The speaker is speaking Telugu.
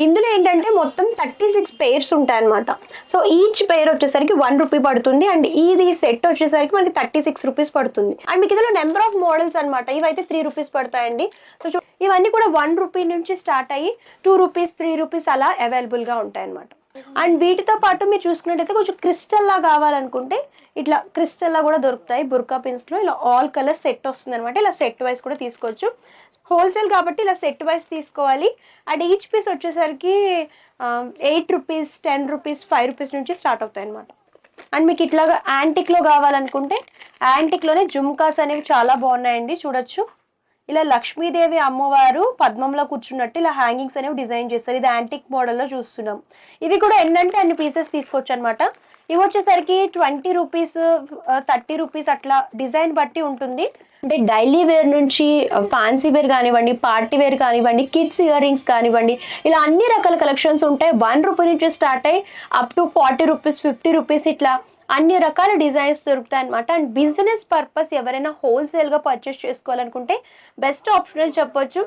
ఇందులో ఏంటంటే మొత్తం 36 పేర్స్ ఉంటాయి అనమాట. సో ఈచ్ పేర్ వచ్చేసరికి 1 రూపీ పడుతుంది. అండ్ ఇది సెట్ వచ్చేసరికి మనకి 36 రూపీస్ పడుతుంది. అండ్ మీకు ఇందులో నెంబర్ ఆఫ్ మోడల్స్ అనమాట. ఇవైతే 3 రూపీస్ పడతాయండి. సో ఇవన్నీ కూడా 1 రూపీ నుంచి స్టార్ట్ అయ్యి 2 రూపీస్, 3 రూపీస్ అలా అవైలబుల్ గా ఉంటాయి అనమాట. అండ్ వీటితో పాటు మీరు చూసుకున్నట్టయితే కొంచెం క్రిస్టల్ లా కావాలనుకుంటే ఇట్లా క్రిస్టల్ లా కూడా దొరుకుతాయి. బుర్కా పిన్స్ లో ఇలా ఆల్ కలర్ సెట్ వస్తుంది అనమాట. ఇలా సెట్ వైస్ కూడా తీసుకోవచ్చు. హోల్సేల్ కాబట్టి ఇలా సెట్ వైస్ తీసుకోవాలి. అండ్ ఈచ్ పీస్ వచ్చేసరికి 8 రూపీస్, 10 రూపీస్, 5 రూపీస్ నుంచి స్టార్ట్ అవుతాయి అనమాట. అండ్ మీకు ఇట్లాగా యాంటిక్ లో కావాలనుకుంటే యాంటిక్ లోనే జుమ్కాస్ అనేవి చాలా బాగున్నాయండి, చూడొచ్చు. ఇలా లక్ష్మీదేవి అమ్మవారు పద్మంలో కూర్చున్నట్టు ఇలా హ్యాంగింగ్స్ అనేవి డిజైన్ చేస్తారు. ఇది యాంటిక్ మోడల్లో చూస్తున్నాం. ఇవి కూడా ఎన్నంటే అన్ని పీసెస్ తీసుకోవచ్చు అనమాట. ఇవి వచ్చేసరికి 20 రూపీస్, 30 రూపీస్ అట్లా డిజైన్ బట్టి ఉంటుంది. అంటే డైలీ వేర్ నుంచి ఫ్యాన్సీ వేర్ కానివ్వండి, పార్టీ వేర్ కానివ్వండి, కిడ్స్ ఇయర్ రింగ్స్ కానివ్వండి, ఇలా అన్ని రకాల కలెక్షన్స్ ఉంటాయి. 1 రూపీ నుంచి స్టార్ట్ అయ్యి అప్ టు 40 రూపీస్, 50 రూపీస్ ఇట్లా అన్ని రకాల డిజైన్స్ దొరుకుతాయి అనమాట. అండ్ బిజినెస్ పర్పస్ ఎవరైనా హోల్సేల్ గా పర్చేస్ చేసుకోవాలనుకుంటే బెస్ట్ ఆప్షన్ అని చెప్పొచ్చు.